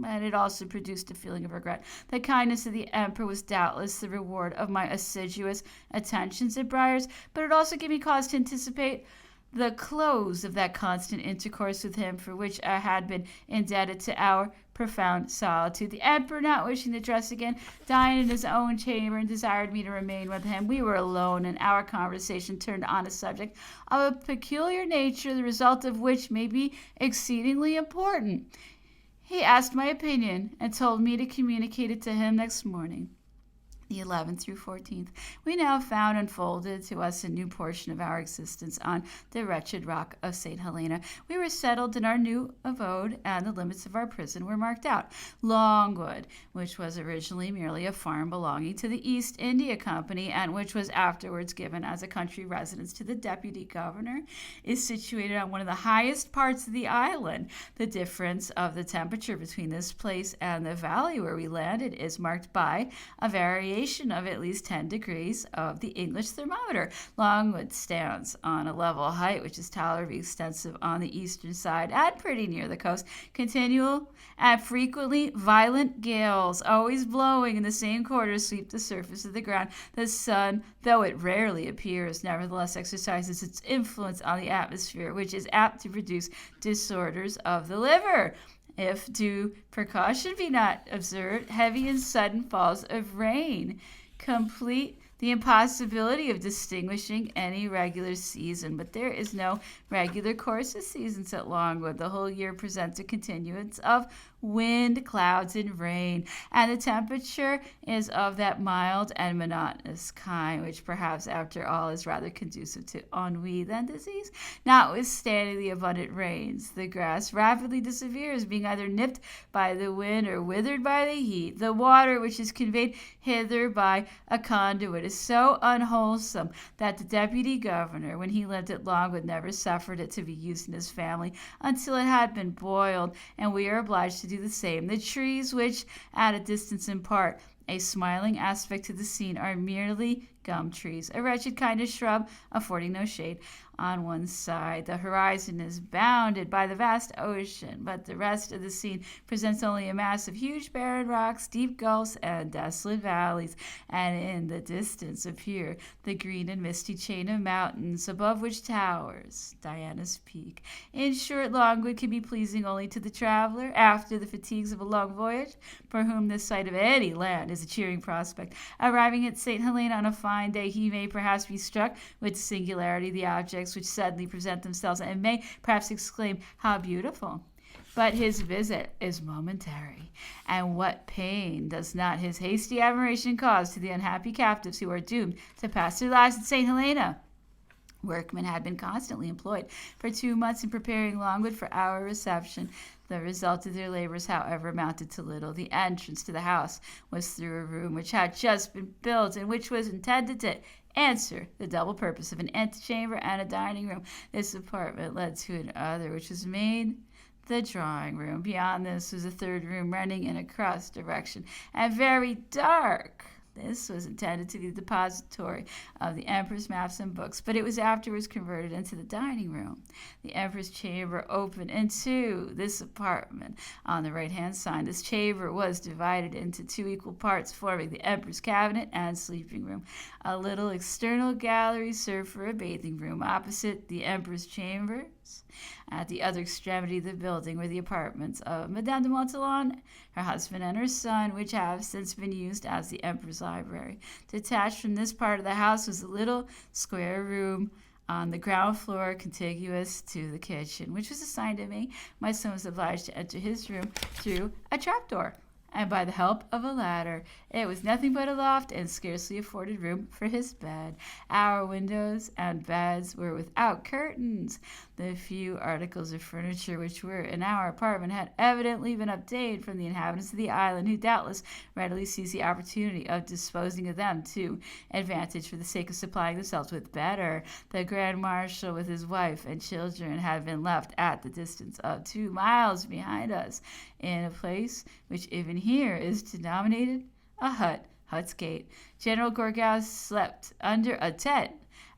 and it also produced a feeling of regret. The kindness of the emperor was doubtless the reward of my assiduous attentions at Briars, but it also gave me cause to anticipate the close of that constant intercourse with him for which I had been indebted to our profound solitude. The emperor, not wishing to dress again, dined in his own chamber and desired me to remain with him. We were alone, and our conversation turned on a subject of a peculiar nature, the result of which may be exceedingly important. He asked my opinion and told me to communicate it to him next morning, the 11th through 14th. We now found unfolded to us a new portion of our existence on the wretched rock of St. Helena. We were settled in our new abode, and the limits of our prison were marked out. Longwood, which was originally merely a farm belonging to the East India Company, and which was afterwards given as a country residence to the deputy governor, is situated on one of the highest parts of the island. The difference of the temperature between this place and the valley where we landed is marked by a variation of at least 10 degrees of the English thermometer. Longwood stands on a level height which is tolerably extensive on the eastern side and pretty near the coast. Continual and frequently violent gales, always blowing in the same quarter, sweep the surface of the ground. The sun, though it rarely appears, nevertheless exercises its influence on the atmosphere, which is apt to produce disorders of the liver. If due precaution be not observed, heavy and sudden falls of rain complete the impossibility of distinguishing any regular season. But there is no regular course of seasons at Longwood. The whole year presents a continuance of wind, clouds, and rain, and the temperature is of that mild and monotonous kind which perhaps after all is rather conducive to ennui than disease. Notwithstanding the abundant rains, the grass rapidly disappears, being either nipped by the wind or withered by the heat. The water which is conveyed hither by a conduit is so unwholesome that the deputy governor, when he lived at Longwood, never suffered it to be used in his family until it had been boiled, and we are obliged to do the same. The trees, which at a distance impart a smiling aspect to the scene, are merely gum trees, a wretched kind of shrub affording no shade. On one side, the horizon is bounded by the vast ocean, but the rest of the scene presents only a mass of huge barren rocks, deep gulfs, and desolate valleys, and in the distance appear the green and misty chain of mountains, above which towers Diana's Peak. In short, Longwood can be pleasing only to the traveler, after the fatigues of a long voyage, for whom the sight of any land is a cheering prospect. Arriving at St. Helena on a fine day, he may perhaps be struck with the singularity of the objects which suddenly present themselves, and may perhaps exclaim, "How beautiful!" But his visit is momentary, and what pain does not his hasty admiration cause to the unhappy captives who are doomed to pass their lives at St. Helena? Workmen had been constantly employed for 2 months in preparing Longwood for our reception. The result of their labors, however, amounted to little. The entrance to the house was through a room which had just been built, and which was intended to answer the double purpose of an antechamber and a dining room. This apartment led to another, which was made the drawing room. Beyond this was a third room running in a cross direction and very dark. This was intended to be the depository of the emperor's maps and books, but it was afterwards converted into the dining room. The emperor's chamber opened into this apartment on the right-hand side. This chamber was divided into 2 equal parts, forming the emperor's cabinet and sleeping room. A little external gallery served for a bathing room. Opposite the emperor's chambers, at the other extremity of the building, were the apartments of Madame de Montallon, her husband, and her son, which have since been used as the emperor's library. Detached from this part of the house was a little square room on the ground floor contiguous to the kitchen, which was assigned to me. My son was obliged to enter his room through a trapdoor, and by the help of a ladder. It was nothing but a loft, and scarcely afforded room for his bed. Our windows and beds were without curtains. The few articles of furniture which were in our apartment had evidently been obtained from the inhabitants of the island, who doubtless readily seized the opportunity of disposing of them to advantage for the sake of supplying themselves with better. The Grand Marshal, with his wife and children, had been left at the distance of 2 miles behind us, in a place which even here is denominated a Hut's Gate. General Gourgaud slept under a tent,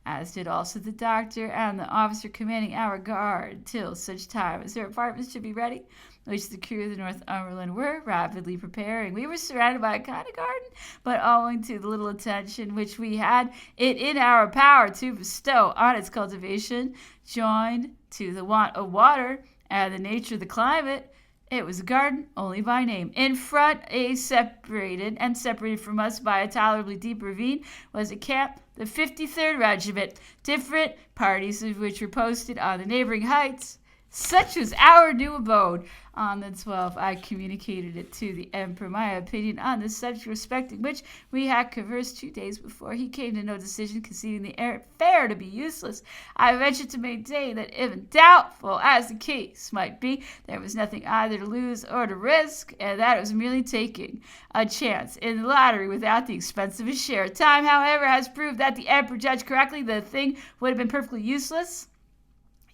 as did also the doctor and the officer commanding our guard, till such time as their apartments should be ready, which the crew of the Northumberland were rapidly preparing. We were surrounded by a kind of garden, but owing to the little attention which we had it in our power to bestow on its cultivation, joined to the want of water and the nature of the climate, it was a garden only by name. In front, separated from us by a tolerably deep ravine, was a camp, the 53rd Regiment, different parties of which were posted on the neighboring heights. Such was our new abode. On the 12th, I communicated it to the Emperor, my opinion on the subject respecting which we had conversed 2 days before. He came to no decision, conceding the affair to be useless. I ventured to maintain that, even doubtful as the case might be, there was nothing either to lose or to risk, and that it was merely taking a chance in the lottery without the expense of a share. Time, however, has proved that the Emperor judged correctly. The thing would have been perfectly useless.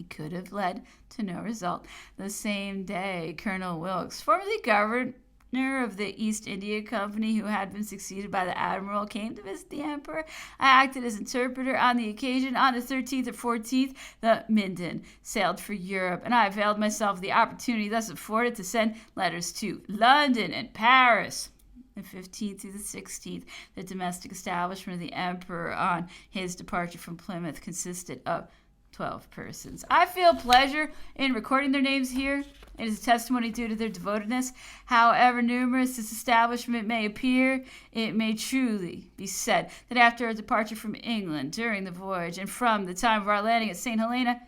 It could have led to no result. The same day, Colonel Wilkes, formerly governor of the East India Company, who had been succeeded by the admiral, came to visit the emperor. I acted as interpreter on the occasion. On the 13th or 14th, the Minden sailed for Europe, and I availed myself of the opportunity thus afforded to send letters to London and Paris. The 15th through the 16th, the domestic establishment of the emperor on his departure from Plymouth consisted of 12 persons. I feel pleasure in recording their names here. It is a testimony due to their devotedness. However numerous this establishment may appear, it may truly be said that after our departure from England, during the voyage, and from the time of our landing at St. Helena,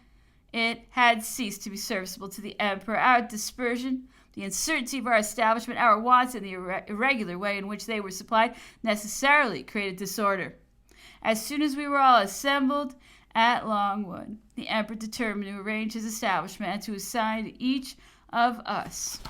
it had ceased to be serviceable to the emperor. Our dispersion, the uncertainty of our establishment, our wants, and the irregular way in which they were supplied necessarily created disorder. As soon as we were all assembled at Longwood, the emperor determined to arrange his establishment and to assign to each of us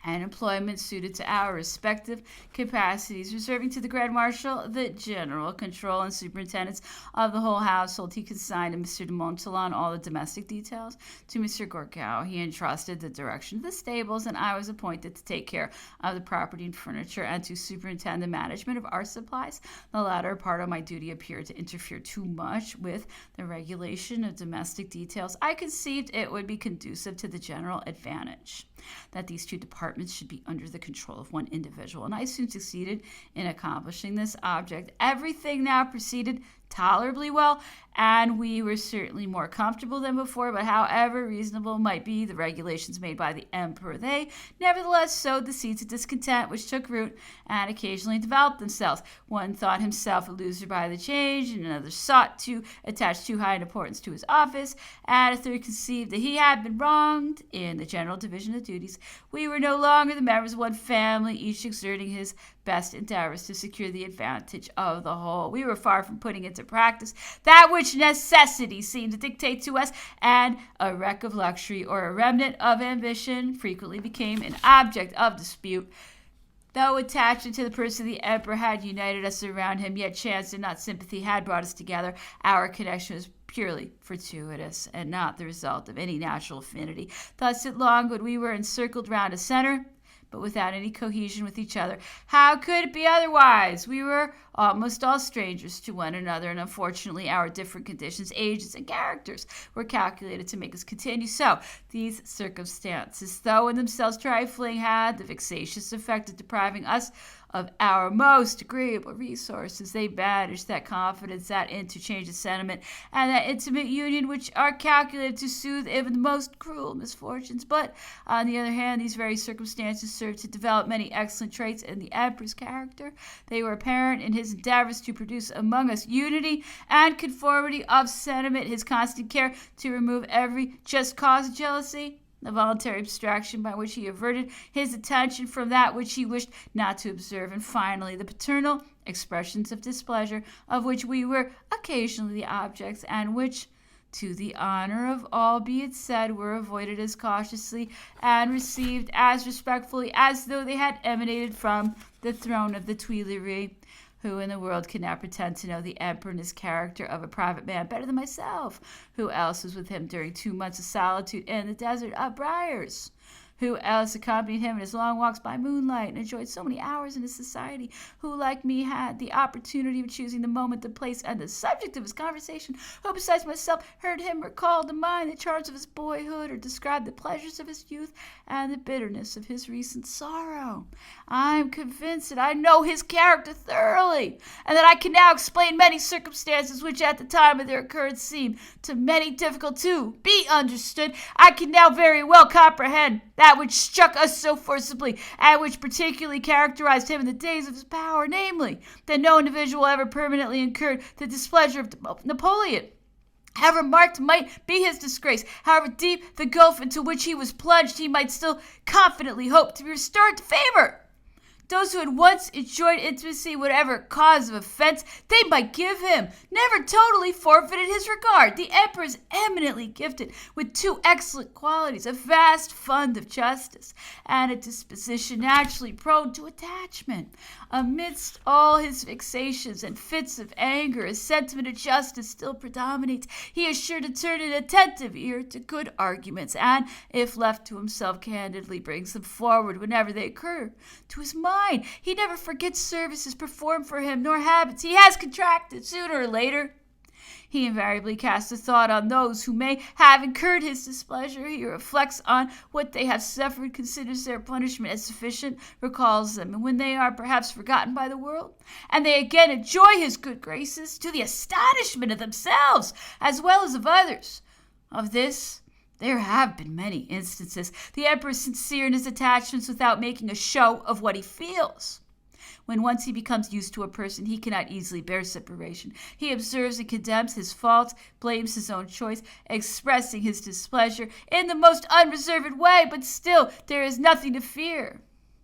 an employment suited to our respective capacities, reserving to the Grand Marshal the general control and superintendence of the whole household. He consigned to Mr. de Montallon all the domestic details. To Mr. Gourgaud he entrusted the direction of the stables, and I was appointed to take care of the property and furniture and to superintend the management of our supplies. The latter part of my duty appeared to interfere too much with the regulation of domestic details. I conceived it would be conducive to the general advantage that these two departments should be under the control of one individual, and I soon succeeded in accomplishing this object. Everything now proceeded tolerably well, and we were certainly more comfortable than before, but however reasonable might be the regulations made by the emperor, they nevertheless sowed the seeds of discontent which took root and occasionally developed themselves. One thought himself a loser by the change, and another sought to attach too high an importance to his office, and a third conceived that he had been wronged in the general division of duties. We were no longer the members of one family, each exerting his best endeavors to secure the advantage of the whole. We were far from putting into practice that which necessity seemed to dictate to us, and a wreck of luxury or a remnant of ambition frequently became an object of dispute. Though attachment to the person of the emperor had united us around him, yet chance and not sympathy had brought us together. Our connection was purely fortuitous and not the result of any natural affinity. Thus at Longwood we were encircled round a center, but without any cohesion with each other. How could it be otherwise? We were almost all strangers to one another, and unfortunately our different conditions, ages, and characters were calculated to make us continue so. These circumstances, though in themselves trifling, had the vexatious effect of depriving us of our most agreeable resources. They banished that confidence, that interchange of sentiment, and that intimate union which are calculated to soothe even the most cruel misfortunes. But, on the other hand, these very circumstances served to develop many excellent traits in the emperor's character. They were apparent in his endeavors to produce among us unity and conformity of sentiment, his constant care to remove every just cause of jealousy, the voluntary abstraction by which he averted his attention from that which he wished not to observe, and finally the paternal expressions of displeasure of which we were occasionally the objects, and which, to the honor of all be it said, were avoided as cautiously and received as respectfully as though they had emanated from the throne of the Tuileries. Who in the world can now pretend to know the emperor and his character of a private man better than myself? Who else was with him during 2 months of solitude in the desert of Briars? Who else accompanied him in his long walks by moonlight and enjoyed so many hours in his society? Who, like me, had the opportunity of choosing the moment, the place, and the subject of his conversation? Who, besides myself, heard him recall to mind the charms of his boyhood, or describe the pleasures of his youth and the bitterness of his recent sorrow? I am convinced that I know his character thoroughly, and that I can now explain many circumstances which at the time of their occurrence seemed to many difficult to be understood. I can now very well comprehend that which struck us so forcibly, and which particularly characterized him in the days of his power, namely, that no individual ever permanently incurred the displeasure of Napoleon. However marked might be his disgrace, however deep the gulf into which he was plunged, he might still confidently hope to be restored to favor. Those who had once enjoyed intimacy, whatever cause of offense they might give him, never totally forfeited his regard. The emperor is eminently gifted with 2 excellent qualities: a vast fund of justice, and a disposition naturally prone to attachment. Amidst all his vexations and fits of anger, a sentiment of justice still predominates. He is sure to turn an attentive ear to good arguments, and, if left to himself, candidly brings them forward whenever they occur to his mind. He never forgets services performed for him, nor habits he has contracted sooner or later. He invariably casts a thought on those who may have incurred his displeasure. He reflects on what they have suffered, considers their punishment as sufficient, recalls them, and when they are perhaps forgotten by the world, and they again enjoy his good graces, to the astonishment of themselves as well as of others. Of this there have been many instances. The emperor is sincere in his attachments without making a show of what he feels. When once he becomes used to a person, he cannot easily bear separation. He observes and condemns his faults, blames his own choice, expressing his displeasure in the most unreserved way, but still there is nothing to fear.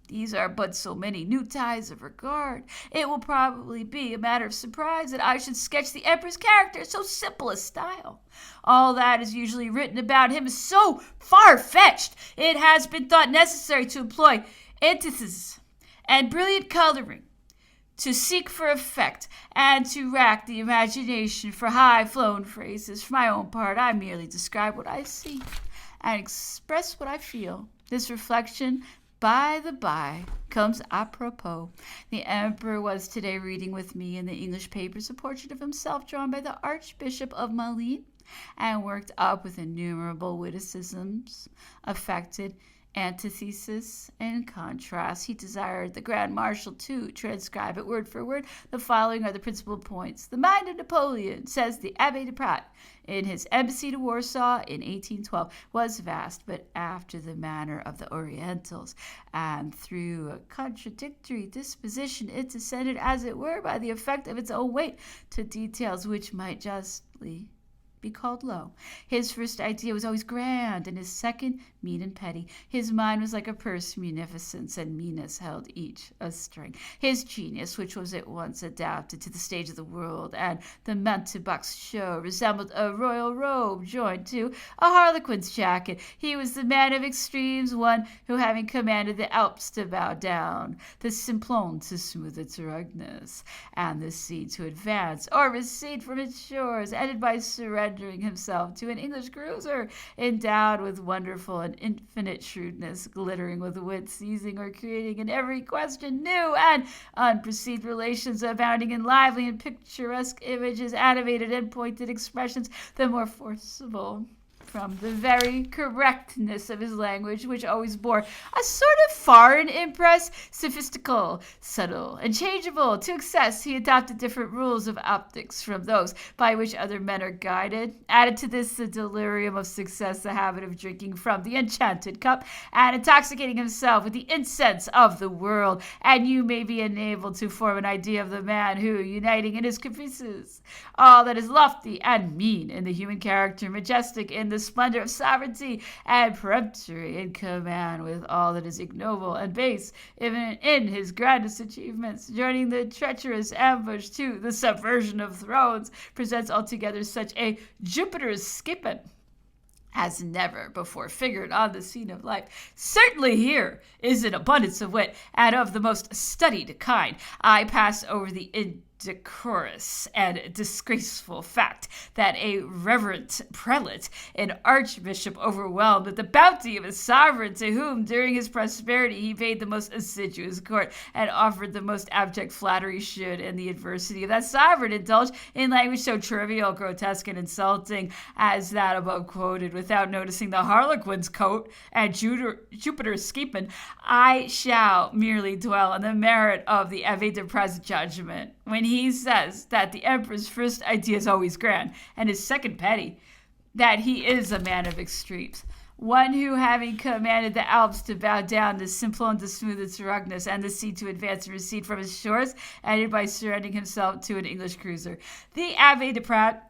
These are but so many new ties of regard. It will probably be a matter of surprise that I should sketch the emperor's character in so simple a style. All that is usually written about him is so far-fetched. It has been thought necessary to employ antithesis and brilliant coloring, to seek for effect, and to rack the imagination for high-flown phrases. For my own part, I merely describe what I see and express what I feel. This reflection, by the by, comes apropos. The emperor was today reading with me in the English papers a portrait of himself drawn by the Archbishop of Malines, and worked up with innumerable witticisms, affected antithesis and contrast. He desired the Grand Marshal to transcribe it word for word. The following are the principal points. The mind of Napoleon, says the Abbé de Prat, in his embassy to Warsaw in 1812, was vast, but after the manner of the Orientals, and through a contradictory disposition it descended, as it were, by the effect of its own weight, to details which might justly be called low. His first idea was always grand, and his second mean and petty. His mind was like a purse, munificence and meanness held each a string. His genius, which was at once adapted to the stage of the world and the mountebank's show, resembled a royal robe joined to a harlequin's jacket. He was the man of extremes, one who, having commanded the Alps to bow down, the Simplon to smooth its ruggedness, and the sea to advance or recede from its shores, ended by surrendering himself to an English cruiser endowed with wonderful and infinite shrewdness, glittering with wit, seizing or creating in every question new and unperceived relations, abounding in lively and picturesque images, animated and pointed expressions, the more forcible from the very correctness of his language, which always bore a sort of foreign impress, sophistical, subtle, and changeable. To excess, he adopted different rules of optics from those by which other men are guided. Added to this the delirium of success, the habit of drinking from the enchanted cup, and intoxicating himself with the incense of the world, and you may be enabled to form an idea of the man who, uniting in his caprices all that is lofty and mean in the human character, majestic in the splendor of sovereignty, and peremptory in command with all that is ignoble and base, even in his grandest achievements, joining the treacherous ambush to the subversion of thrones, presents altogether such a Jupiter's skipping has never before figured on the scene of life. Certainly here is an abundance of wit, and of the most studied kind. I pass over the indecorous and disgraceful fact that a reverend prelate, an archbishop, overwhelmed with the bounty of a sovereign to whom during his prosperity he paid the most assiduous court and offered the most abject flattery, should in the adversity of that sovereign indulge in language so trivial, grotesque, and insulting as that above quoted, without noticing the harlequin's coat and Jupiter's schepin. I shall merely dwell on the merit of the Abbé de Pras' judgment when he says that the emperor's first idea is always grand, and his second petty, that he is a man of extremes, one who, having commanded the Alps to bow down, the Simplon to smooth its ruggedness, and the sea to advance and recede from its shores, ended by surrendering himself to an English cruiser. The Abbé de Pras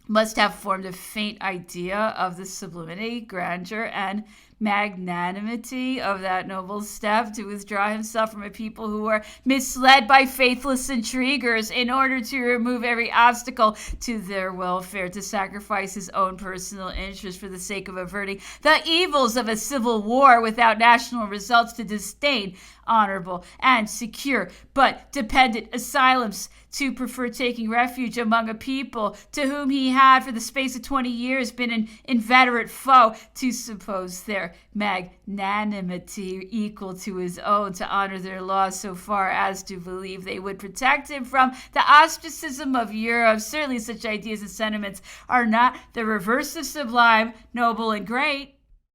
must have formed a faint idea of the sublimity, grandeur, and magnanimity of that noble step to withdraw himself from a people who were misled by faithless intriguers in order to remove every obstacle to their welfare, to sacrifice his own personal interest for the sake of averting the evils of a civil war without national results, to disdain honorable and secure but dependent asylums, to prefer taking refuge among a people to whom he had for the space of 20 years been an inveterate foe, to suppose their magnanimity equal to his own, to honor their laws so far as to believe they would protect him from the ostracism of Europe. Certainly such ideas and sentiments are not the reverse of sublime, noble, and great.